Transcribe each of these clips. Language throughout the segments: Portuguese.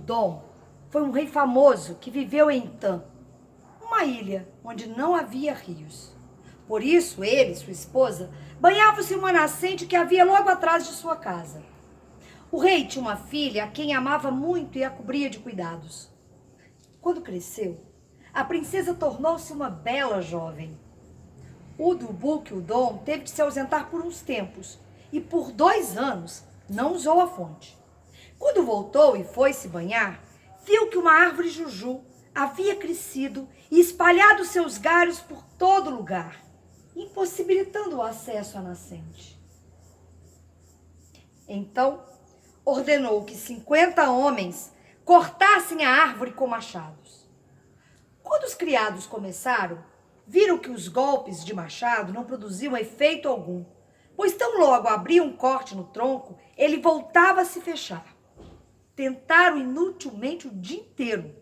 Udon foi um rei famoso que viveu em Tan, uma ilha onde não havia rios. Por isso, ele e sua esposa banhavam-se em uma nascente que havia logo atrás de sua casa. O rei tinha uma filha a quem amava muito e a cobria de cuidados. Quando cresceu, a princesa tornou-se uma bela jovem. Udon teve de se ausentar por uns tempos e por 2 anos não usou a fonte. Quando voltou e foi se banhar, viu que uma árvore juju havia crescido e espalhado seus galhos por todo lugar, impossibilitando o acesso à nascente. Então, ordenou que 50 homens cortassem a árvore com machados. Quando os criados começaram, viram que os golpes de machado não produziam efeito algum, pois tão logo abria um corte no tronco, ele voltava a se fechar. Tentaram inutilmente o dia inteiro.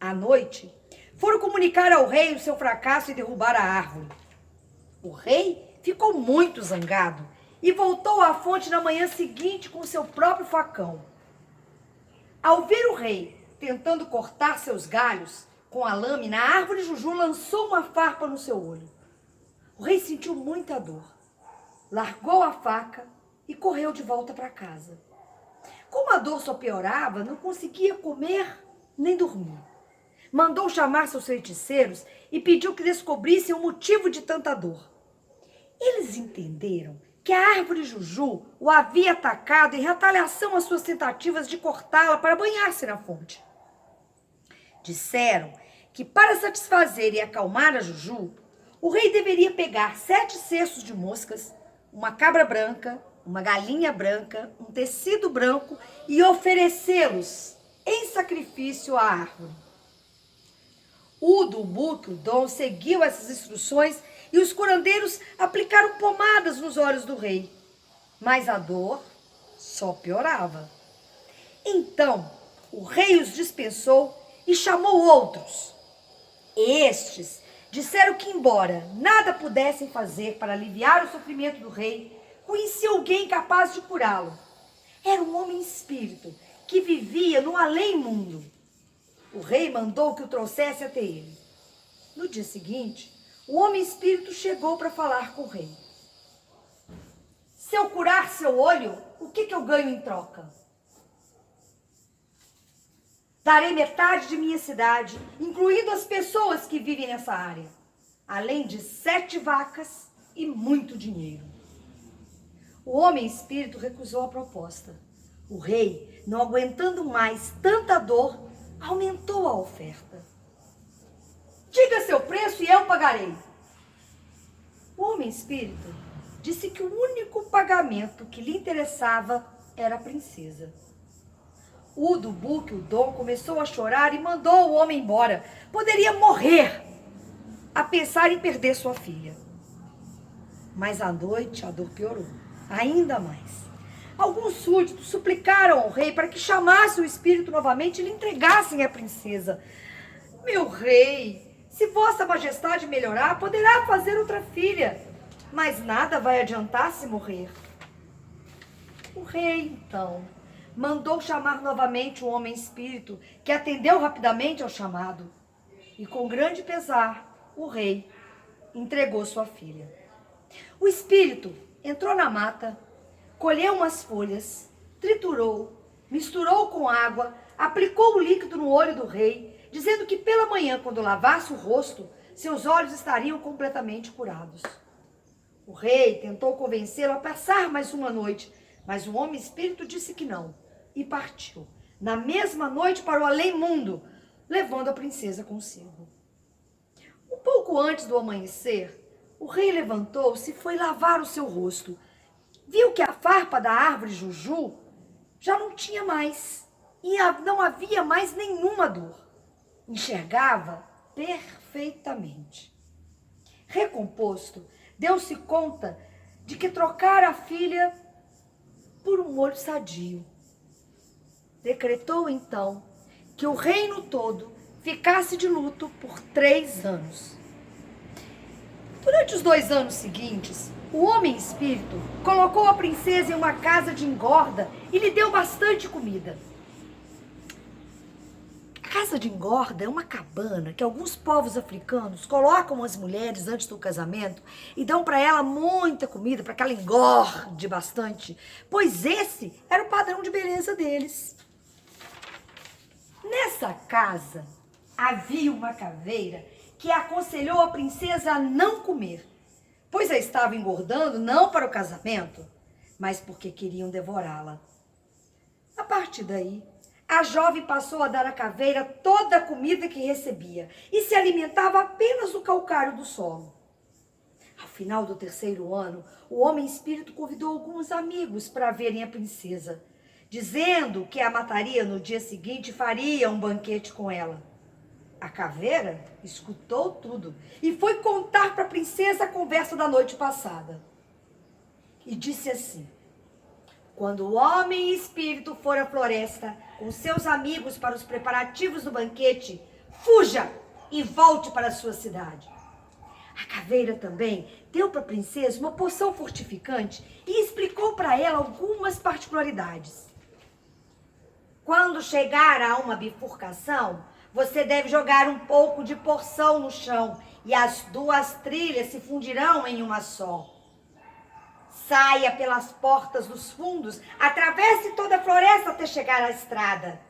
À noite, foram comunicar ao rei o seu fracasso em derrubar a árvore. O rei ficou muito zangado e voltou à fonte na manhã seguinte com seu próprio facão. Ao ver o rei tentando cortar seus galhos com a lâmina, a árvore juju lançou uma farpa no seu olho. O rei sentiu muita dor, largou a faca e correu de volta para casa. Como a dor só piorava, não conseguia comer nem dormir. Mandou chamar seus feiticeiros e pediu que descobrissem o motivo de tanta dor. Eles entenderam que a árvore juju o havia atacado em retaliação às suas tentativas de cortá-la para banhar-se na fonte. Disseram que para satisfazer e acalmar a juju, o rei deveria pegar 7 cestos de moscas, uma cabra branca, uma galinha branca, um tecido branco e oferecê-los em sacrifício à árvore. Udon seguiu essas instruções e os curandeiros aplicaram pomadas nos olhos do rei. Mas a dor só piorava. Então, o rei os dispensou e chamou outros. Estes disseram que, embora nada pudessem fazer para aliviar o sofrimento do rei, conhecia alguém capaz de curá-lo. Era um homem espírito que vivia no além-mundo. O rei mandou que o trouxesse até ele. No dia seguinte, o homem espírito chegou para falar com o rei. Se eu curar seu olho, o que eu ganho em troca? Darei metade de minha cidade, incluindo as pessoas que vivem nessa área, além de 7 vacas e muito dinheiro. O homem espírito recusou a proposta. O rei, não aguentando mais tanta dor, aumentou a oferta. Diga seu preço e eu pagarei. O homem espírito disse que o único pagamento que lhe interessava era a princesa. Udon começou a chorar e mandou o homem embora. Poderia morrer a pensar em perder sua filha. Mas à noite a dor piorou ainda mais. Alguns súditos suplicaram ao rei para que chamasse o espírito novamente e lhe entregassem a princesa. Meu rei, se vossa majestade melhorar, poderá fazer outra filha, mas nada vai adiantar se morrer. O rei, então, mandou chamar novamente o homem espírito, que atendeu rapidamente ao chamado. E com grande pesar, o rei entregou sua filha. O espírito entrou na mata, colheu umas folhas, triturou, misturou com água, aplicou o líquido no olho do rei, dizendo que pela manhã, quando lavasse o rosto, seus olhos estariam completamente curados. O rei tentou convencê-lo a passar mais uma noite, mas o homem espírito disse que não, e partiu, na mesma noite, para o além-mundo, levando a princesa consigo. Um pouco antes do amanhecer, o rei levantou-se e foi lavar o seu rosto. Viu que a farpa da árvore Juju já não tinha mais, e não havia mais nenhuma dor. Enxergava perfeitamente. Recomposto, deu-se conta de que trocara a filha por um olho sadio. Decretou então que o reino todo ficasse de luto por 3 anos. Durante os 2 anos seguintes, o homem espírito colocou a princesa em uma casa de engorda e lhe deu bastante comida. A casa de engorda é uma cabana que alguns povos africanos colocam as mulheres antes do casamento e dão para ela muita comida para que ela engorde bastante, pois esse era o padrão de beleza deles. Nessa casa havia uma caveira que aconselhou a princesa a não comer, pois a estava engordando não para o casamento, mas porque queriam devorá-la. A partir daí, a jovem passou a dar à caveira toda a comida que recebia e se alimentava apenas do calcário do solo. Ao final do 3º ano, o homem espírito convidou alguns amigos para verem a princesa, dizendo que a mataria no dia seguinte e faria um banquete com ela. A caveira escutou tudo e foi contar para a princesa a conversa da noite passada. E disse assim: quando o homem espírito for à floresta com seus amigos para os preparativos do banquete, fuja e volte para a sua cidade. A caveira também deu para a princesa uma poção fortificante e explicou para ela algumas particularidades. Quando chegar a uma bifurcação, você deve jogar um pouco de porção no chão e as 2 trilhas se fundirão em uma só. Saia pelas portas dos fundos, atravesse toda a floresta até chegar à estrada.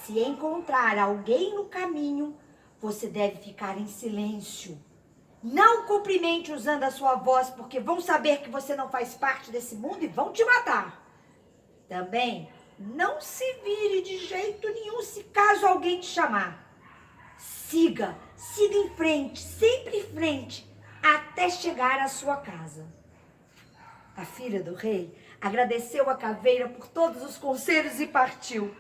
Se encontrar alguém no caminho, você deve ficar em silêncio. Não cumprimente usando a sua voz, porque vão saber que você não faz parte desse mundo e vão te matar. Também não se vire de jeito nenhum se caso alguém te chamar. Siga em frente, sempre em frente, até chegar à sua casa. A filha do rei agradeceu a caveira por todos os conselhos e partiu.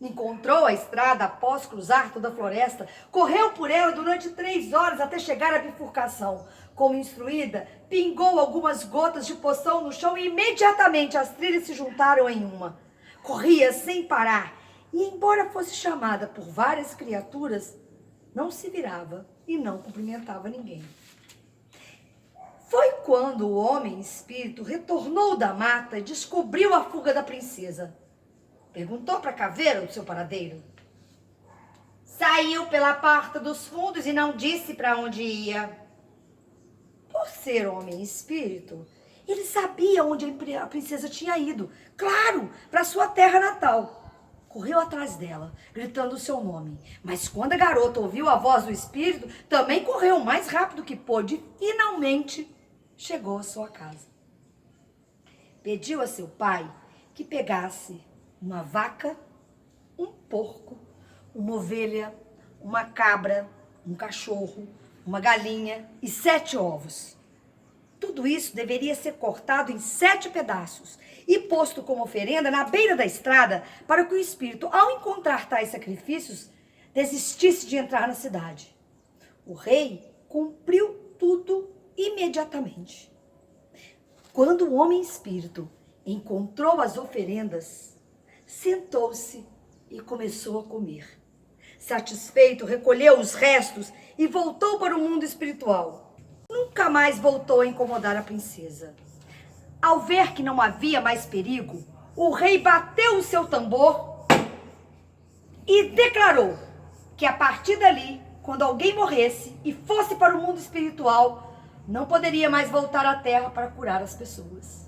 Encontrou a estrada após cruzar toda a floresta, correu por ela durante 3 horas até chegar à bifurcação. Como instruída, pingou algumas gotas de poção no chão e imediatamente as trilhas se juntaram em uma. Corria sem parar e, embora fosse chamada por várias criaturas, não se virava e não cumprimentava ninguém. Foi quando o homem espírito retornou da mata e descobriu a fuga da princesa. Perguntou para a caveira o seu paradeiro. Saiu pela porta dos fundos e não disse para onde ia. Por ser homem espírito, ele sabia onde a princesa tinha ido. Claro, para sua terra natal. Correu atrás dela, gritando o seu nome. Mas quando a garota ouviu a voz do espírito, também correu o mais rápido que pôde e finalmente chegou à sua casa. Pediu a seu pai que pegasse uma vaca, um porco, uma ovelha, uma cabra, um cachorro, uma galinha e 7 ovos. Tudo isso deveria ser cortado em 7 pedaços e posto como oferenda na beira da estrada para que o espírito, ao encontrar tais sacrifícios, desistisse de entrar na cidade. O rei cumpriu tudo imediatamente. Quando o homem espírito encontrou as oferendas, sentou-se e começou a comer. Satisfeito, recolheu os restos e voltou para o mundo espiritual. Nunca mais voltou a incomodar a princesa. Ao ver que não havia mais perigo, o rei bateu o seu tambor e declarou que a partir dali, quando alguém morresse e fosse para o mundo espiritual, não poderia mais voltar à terra para curar as pessoas.